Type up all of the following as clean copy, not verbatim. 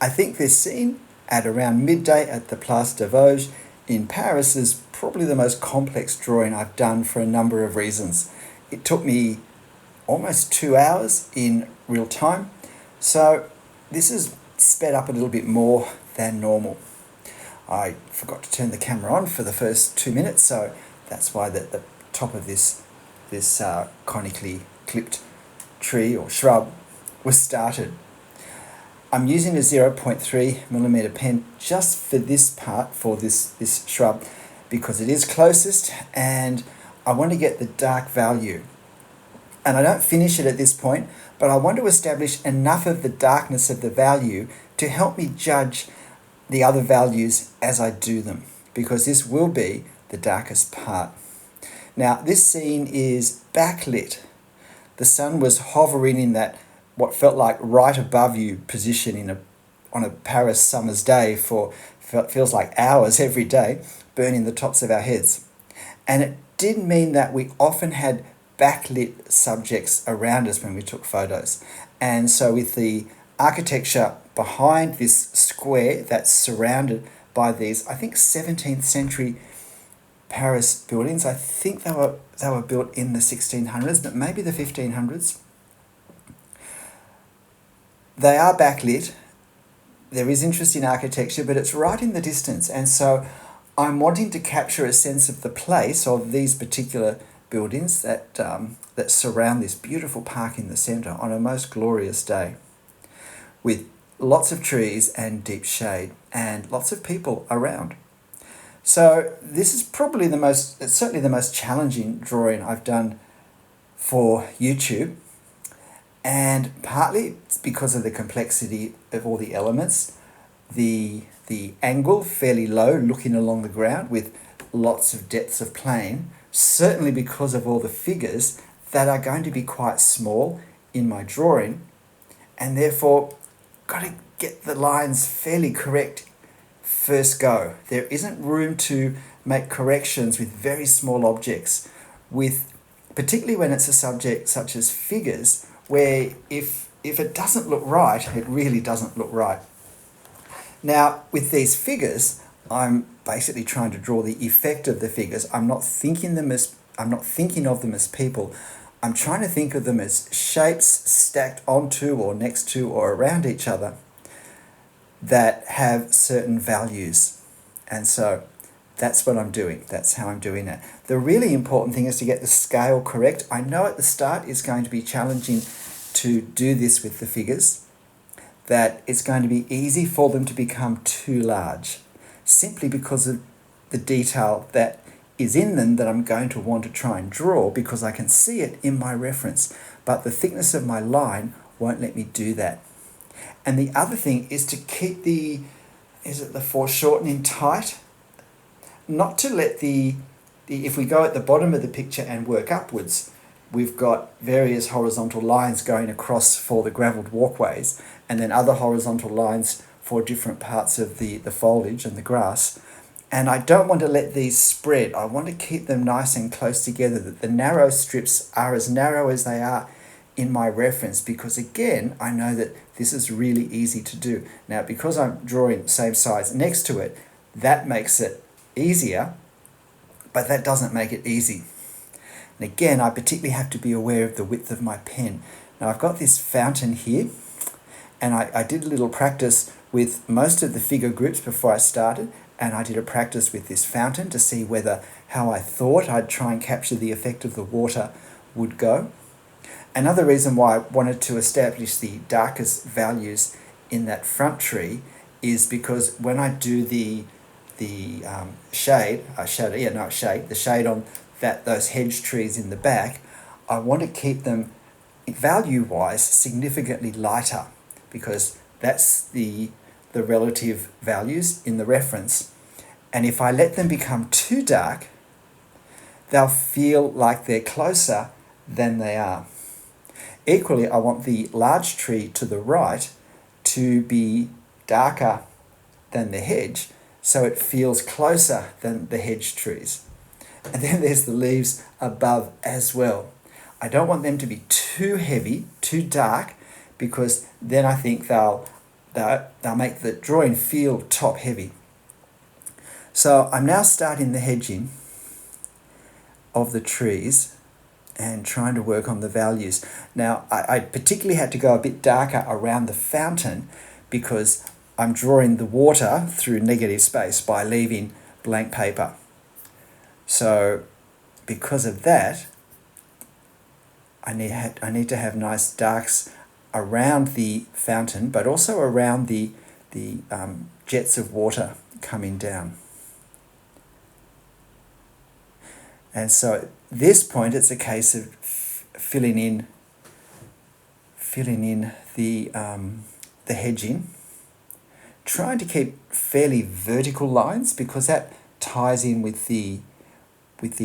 I think this scene at around midday at the Place de Vosges in Paris is probably the most complex drawing I've done for a number of reasons. It took me almost 2 hours in real time, so this is sped up a little bit more than normal. I forgot to turn the camera on for the first 2 minutes, so that's why the top of this conically clipped tree or shrub was started. I'm using a 0.3mm pen just for this part, for this shrub, because it is closest and I want to get the dark value. And I don't finish it at this point, but I want to establish enough of the darkness of the value to help me judge the other values as I do them, because this will be the darkest part. Now, this scene is backlit. The sun was hovering in that what felt like right above you position on a Paris summer's day for feels like hours every day, burning the tops of our heads. And it did mean that we often had backlit subjects around us when we took photos. And so with the architecture behind this square that's surrounded by these, I think 17th century Paris buildings, I think they were built in the 1600s, but maybe the 1500s. They are backlit. There is interest in architecture, but it's right in the distance. And so I'm wanting to capture a sense of the place of these particular buildings that surround this beautiful park in the centre on a most glorious day, with lots of trees and deep shade and lots of people around. So this is probably it's certainly the most challenging drawing I've done for YouTube, and partly it's because of the complexity of all the elements, the angle fairly low looking along the ground with lots of depths of plane, certainly because of all the figures that are going to be quite small in my drawing, and therefore got to get the lines fairly correct first go. There isn't room to make corrections with very small objects, particularly when it's a subject such as figures, where if it doesn't look right, it really doesn't look right. Now, with these figures, I'm basically trying to draw the effect of the figures. I'm not thinking of them as people. I'm trying to think of them as shapes stacked onto or next to or around each other that have certain values. And so that's what I'm doing. That's how I'm doing it. The really important thing is to get the scale correct. I know at the start it's going to be challenging to do this with the figures, that it's going to be easy for them to become too large, simply because of the detail that is in them that I'm going to want to try and draw, because I can see it in my reference, but the thickness of my line won't let me do that. And the other thing is to keep the foreshortening tight, not to let if we go at the bottom of the picture and work upwards, we've got various horizontal lines going across for the gravelled walkways, and then other horizontal lines for different parts of the foliage and the grass. And I don't want to let these spread. I want to keep them nice and close together, that the narrow strips are as narrow as they are in my reference, because again, I know that this is really easy to do. Now, because I'm drawing the same size next to it, that makes it easier, but that doesn't make it easy. And again, I particularly have to be aware of the width of my pen. Now, I've got this fountain here, and I did a little practice with most of the figure groups before I started, and I did a practice with this fountain to see how I thought I'd try and capture the effect of the water would go. Another reason why I wanted to establish the darkest values in that front tree is because when I do the shade on those hedge trees in the back, I want to keep them value-wise significantly lighter, because that's the relative values in the reference. And if I let them become too dark, they'll feel like they're closer than they are. Equally, I want the large tree to the right to be darker than the hedge, so it feels closer than the hedge trees. And then there's the leaves above as well. I don't want them to be too heavy, too dark, because then I think they'll they'll make the drawing feel top heavy. So I'm now starting the hedging of the trees and trying to work on the values. Now, I particularly had to go a bit darker around the fountain because I'm drawing the water through negative space by leaving blank paper. So because of that, I need to have nice darks around the fountain, but also around the jets of water coming down. And so at this point, it's a case of filling in the hedging, trying to keep fairly vertical lines because that ties in with the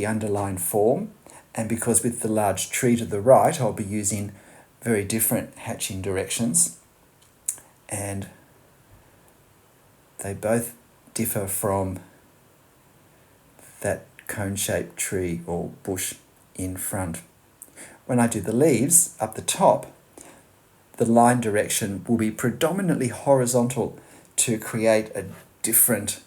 underlying form, and because with the large tree to the right, I'll be using very different hatching directions, and they both differ from that cone-shaped tree or bush in front. When I do the leaves up the top, the line direction will be predominantly horizontal to create a different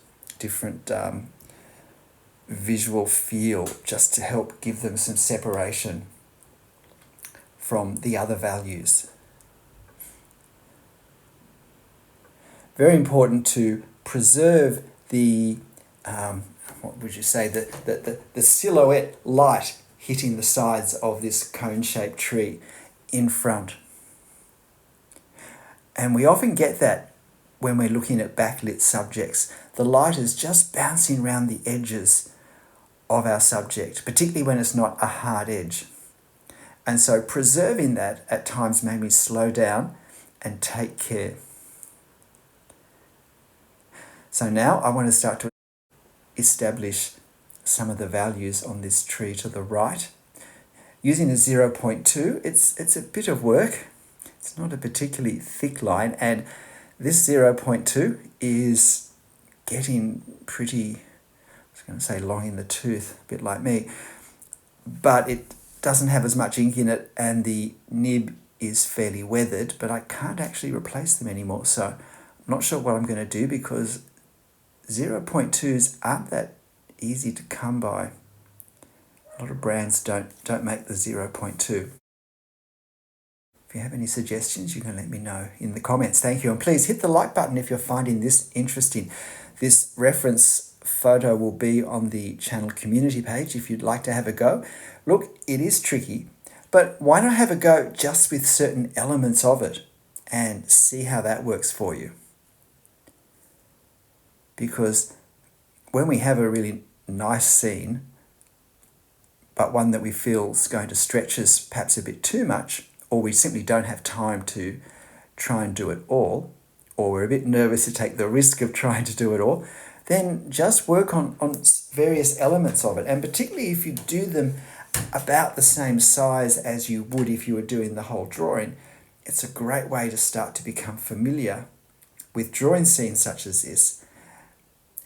visual feel, just to help give them some separation from the other values. Very important to preserve the what would you say, the silhouette light hitting the sides of this cone-shaped tree in front. And we often get that when we're looking at backlit subjects. The light is just bouncing around the edges of our subject, particularly when it's not a hard edge. And so preserving that at times made me slow down and take care. So now I want to start to establish some of the values on this tree to the right. Using a 0.2, it's a bit of work. It's not a particularly thick line, and this 0.2 is getting pretty, I was going to say long in the tooth, a bit like me, but it doesn't have as much ink in it, and the nib is fairly weathered, but I can't actually replace them anymore, so I'm not sure what I'm going to do because 0.2s aren't that easy to come by. A lot of brands don't make the 0.2. If you have any suggestions, you can let me know in the comments. Thank you. And please hit the like button if you're finding this interesting. This reference photo will be on the channel community page if you'd like to have a go. Look, it is tricky, but why not have a go just with certain elements of it and see how that works for you? Because when we have a really nice scene, but one that we feel is going to stretch us perhaps a bit too much, or we simply don't have time to try and do it all, or we're a bit nervous to take the risk of trying to do it all, then just work on various elements of it. And particularly if you do them about the same size as you would if you were doing the whole drawing, it's a great way to start to become familiar with drawing scenes such as this.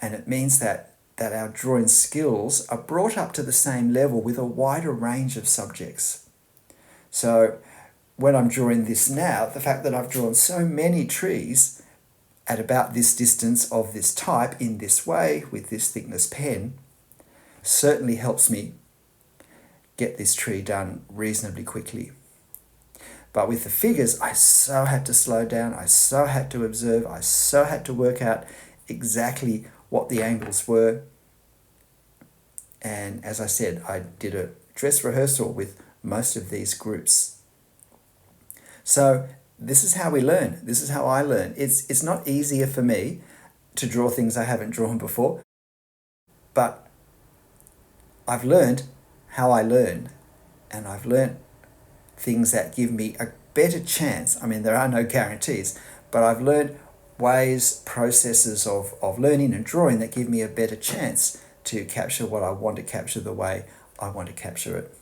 And it means that our drawing skills are brought up to the same level with a wider range of subjects. So when I'm drawing this now, the fact that I've drawn so many trees at about this distance of this type in this way with this thickness pen certainly helps me get this tree done reasonably quickly. But with the figures, I so had to slow down, I so had to observe, I so had to work out exactly what the angles were. And as I said, I did a dress rehearsal with most of these groups. So this is how we learn. This is how I learn. It's not easier for me to draw things I haven't drawn before, but I've learned how I learn, and I've learned things that give me a better chance. I mean, there are no guarantees, but I've learned ways, processes of learning and drawing that give me a better chance to capture what I want to capture the way I want to capture it.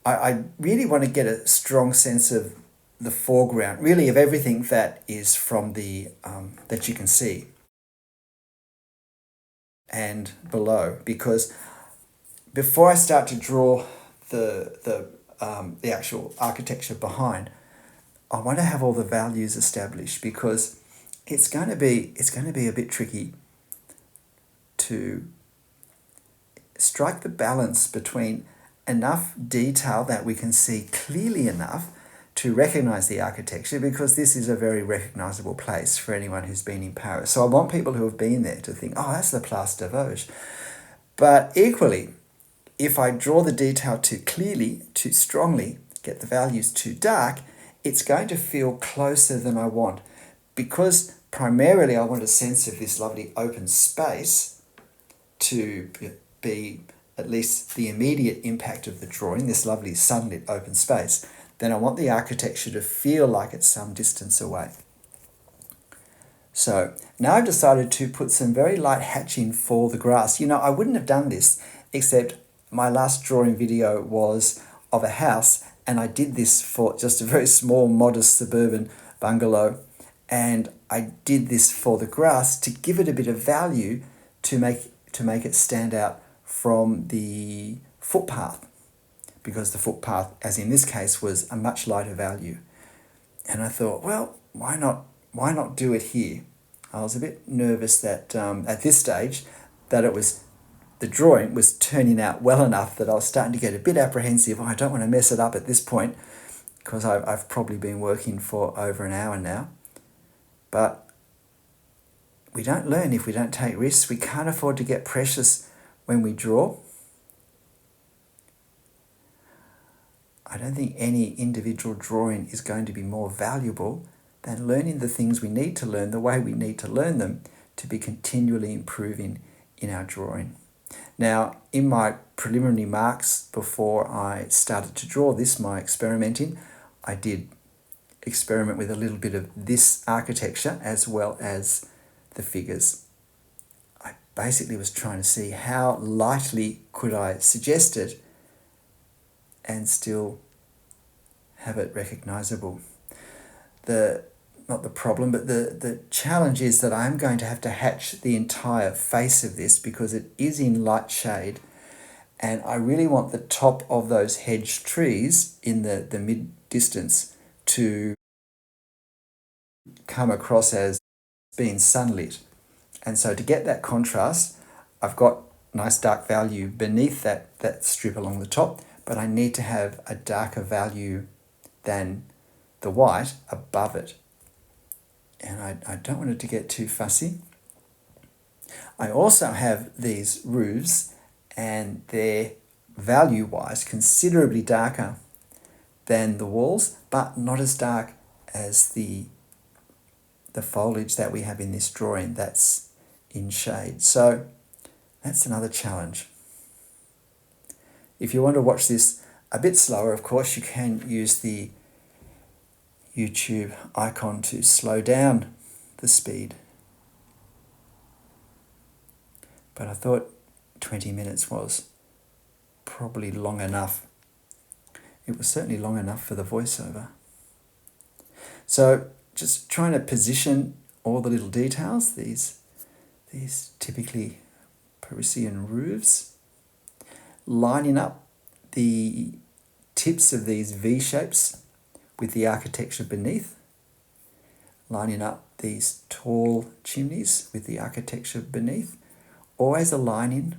I really want to get a strong sense of the foreground, really of everything that is from the that you can see and below, because before I start to draw the actual architecture behind, I want to have all the values established, because it's going to be a bit tricky to strike the balance between enough detail that we can see clearly enough to recognize the architecture, because this is a very recognizable place for anyone who's been in Paris. So I want people who have been there to think, oh, that's the Place de Vosges. But equally, if I draw the detail too clearly, too strongly, get the values too dark, it's going to feel closer than I want, because primarily I want a sense of this lovely open space to be at least the immediate impact of the drawing, this lovely sunlit open space. Then I want the architecture to feel like it's some distance away. So now I've decided to put some very light hatching for the grass. You know, I wouldn't have done this, except my last drawing video was of a house, and I did this for just a very small, modest suburban bungalow. And I did this for the grass to give it a bit of value, to make it stand out from the footpath, because the footpath, as in this case, was a much lighter value. And I thought, well, why not do it here? I was a bit nervous that at this stage that the drawing was turning out well enough that I was starting to get a bit apprehensive. Oh, I don't want to mess it up at this point, because I've probably been working for over an hour now. But we don't learn if we don't take risks. We can't afford to get precious when we draw. I don't think any individual drawing is going to be more valuable than learning the things we need to learn the way we need to learn them, to be continually improving in our drawing. Now, in my preliminary marks before I started to draw this, my experimenting, I did experiment with a little bit of this architecture as well as the figures. I basically was trying to see how lightly could I suggest it and still have it recognizable. Not the problem, but the challenge is that I'm going to have to hatch the entire face of this, because it is in light shade, and I really want the top of those hedge trees in the mid distance to come across as being sunlit. And so to get that contrast, I've got nice dark value beneath that strip along the top, but I need to have a darker value than the white above it. And I don't want it to get too fussy. I also have these roofs, and they're value-wise considerably darker than the walls, but not as dark as the foliage that we have in this drawing that's in shade. So that's another challenge. If you want to watch this a bit slower, of course, you can use the YouTube icon to slow down the speed. But I thought 20 minutes was probably long enough. It was certainly long enough for the voiceover. So just trying to position all the little details, these typically Parisian roofs, lining up the tips of these V shapes with the architecture beneath, lining up these tall chimneys with the architecture beneath, always aligning.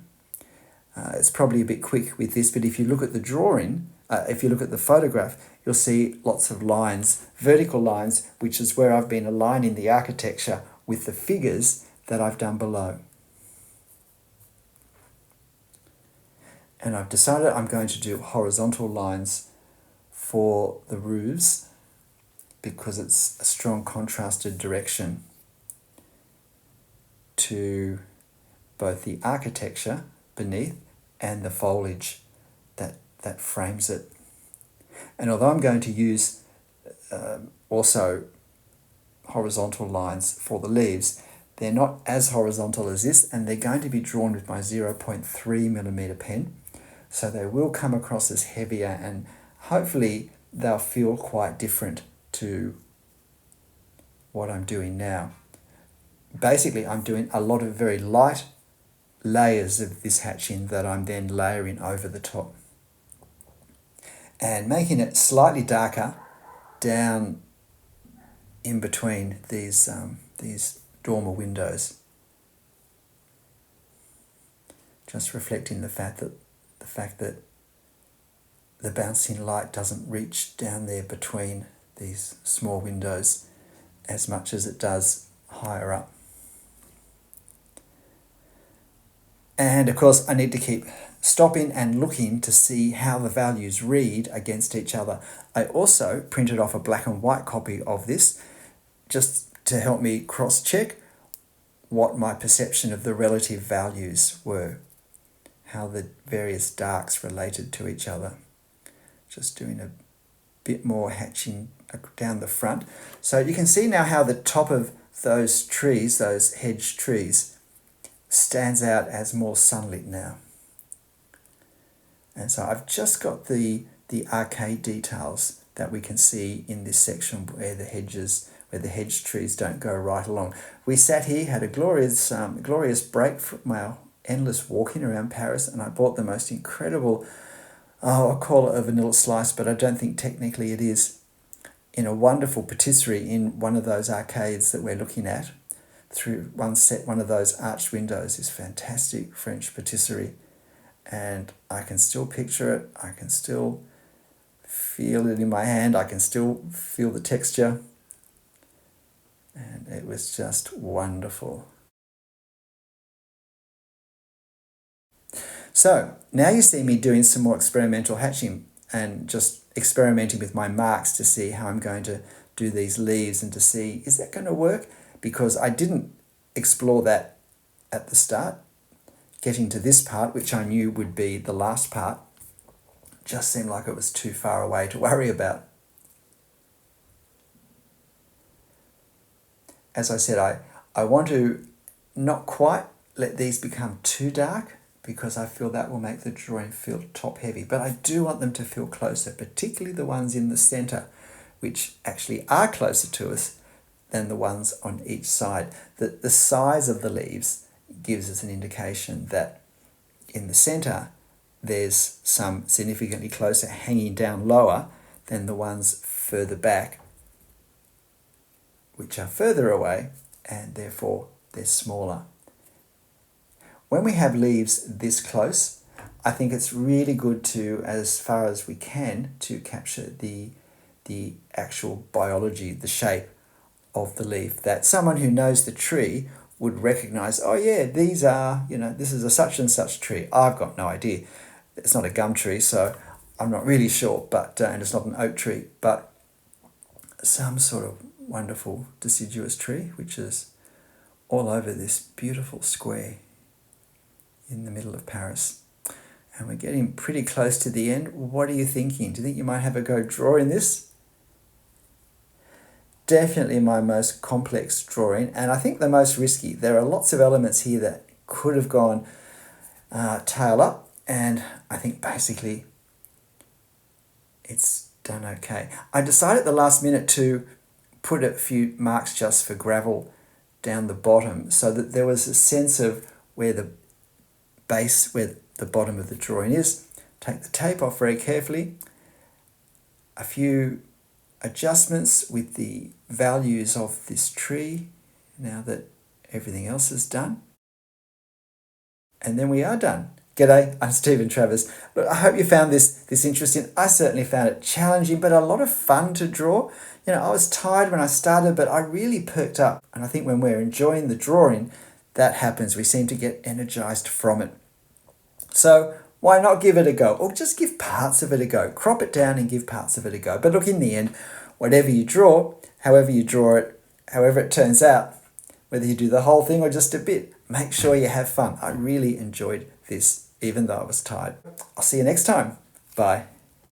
It's probably a bit quick with this, but if you look at the drawing, if you look at the photograph, you'll see lots of lines, vertical lines, which is where I've been aligning the architecture with the figures that I've done below. And I've decided I'm going to do horizontal lines for the roofs, because it's a strong contrasted direction to both the architecture beneath and the foliage that frames it. And although I'm going to use also horizontal lines for the leaves, they're not as horizontal as this, and they're going to be drawn with my 0.3mm pen. So they will come across as heavier, and hopefully they'll feel quite different to what I'm doing now. Basically, I'm doing a lot of very light layers of this hatching that I'm then layering over the top, and making it slightly darker down in between these dormer windows, just reflecting the fact that the bouncing light doesn't reach down there between these small windows as much as it does higher up. And of course I need to keep stopping and looking to see how the values read against each other. I also printed off a black and white copy of this just to help me cross-check what my perception of the relative values were, how the various darks related to each other. Just doing a bit more hatching down the front. So you can see now how the top of those trees, those hedge trees, stands out as more sunlit now. And so I've just got the arcade details that we can see in this section where the hedge trees don't go right along. We sat here, had a glorious break from our endless walking around Paris, and I bought the most incredible, I'll call it a vanilla slice, but I don't think technically it is, in a wonderful patisserie in one of those arcades that we're looking at. Through one of those arched windows is fantastic French patisserie, and I can still picture it, I can still feel it in my hand, I can still feel the texture, and it was just wonderful. So now you see me doing some more experimental hatching and just experimenting with my marks to see how I'm going to do these leaves and to see, is that going to work? Because I didn't explore that at the start. Getting to this part, which I knew would be the last part, just seemed like it was too far away to worry about. As I said, I want to not quite let these become too dark, because I feel that will make the drawing feel top heavy, but I do want them to feel closer, particularly the ones in the center, which actually are closer to us than the ones on each side. The size of the leaves gives us an indication that in the center there's some significantly closer hanging down lower than the ones further back, which are further away, and therefore they're smaller. When we have leaves this close, I think it's really good to, as far as we can, to capture the actual biology, the shape of the leaf, that someone who knows the tree would recognize, oh yeah, these are, this is a such and such tree. I've got no idea. It's not a gum tree, so I'm not really sure, but and it's not an oak tree, but some sort of wonderful deciduous tree, which is all over this beautiful square in the middle of Paris. And we're getting pretty close to the end. What are you thinking? Do you think you might have a go drawing this? Definitely my most complex drawing, and I think the most risky. There are lots of elements here that could have gone tail up, and I think basically it's done okay. I decided at the last minute to put a few marks just for gravel down the bottom, so that there was a sense of where the base, where the bottom of the drawing is. Take the tape off very carefully. A few adjustments with the values of this tree now that everything else is done. And then we are done. G'day, I'm Stephen Travers. Look, I hope you found this interesting. I certainly found it challenging, but a lot of fun to draw. I was tired when I started, but I really perked up. And I think when we're enjoying the drawing, that happens. We seem to get energized from it. So why not give it a go? Or just give parts of it a go. Crop it down and give parts of it a go. But look, in the end, whatever you draw, however you draw it, however it turns out, whether you do the whole thing or just a bit, make sure you have fun. I really enjoyed this, even though I was tired. I'll see you next time. Bye.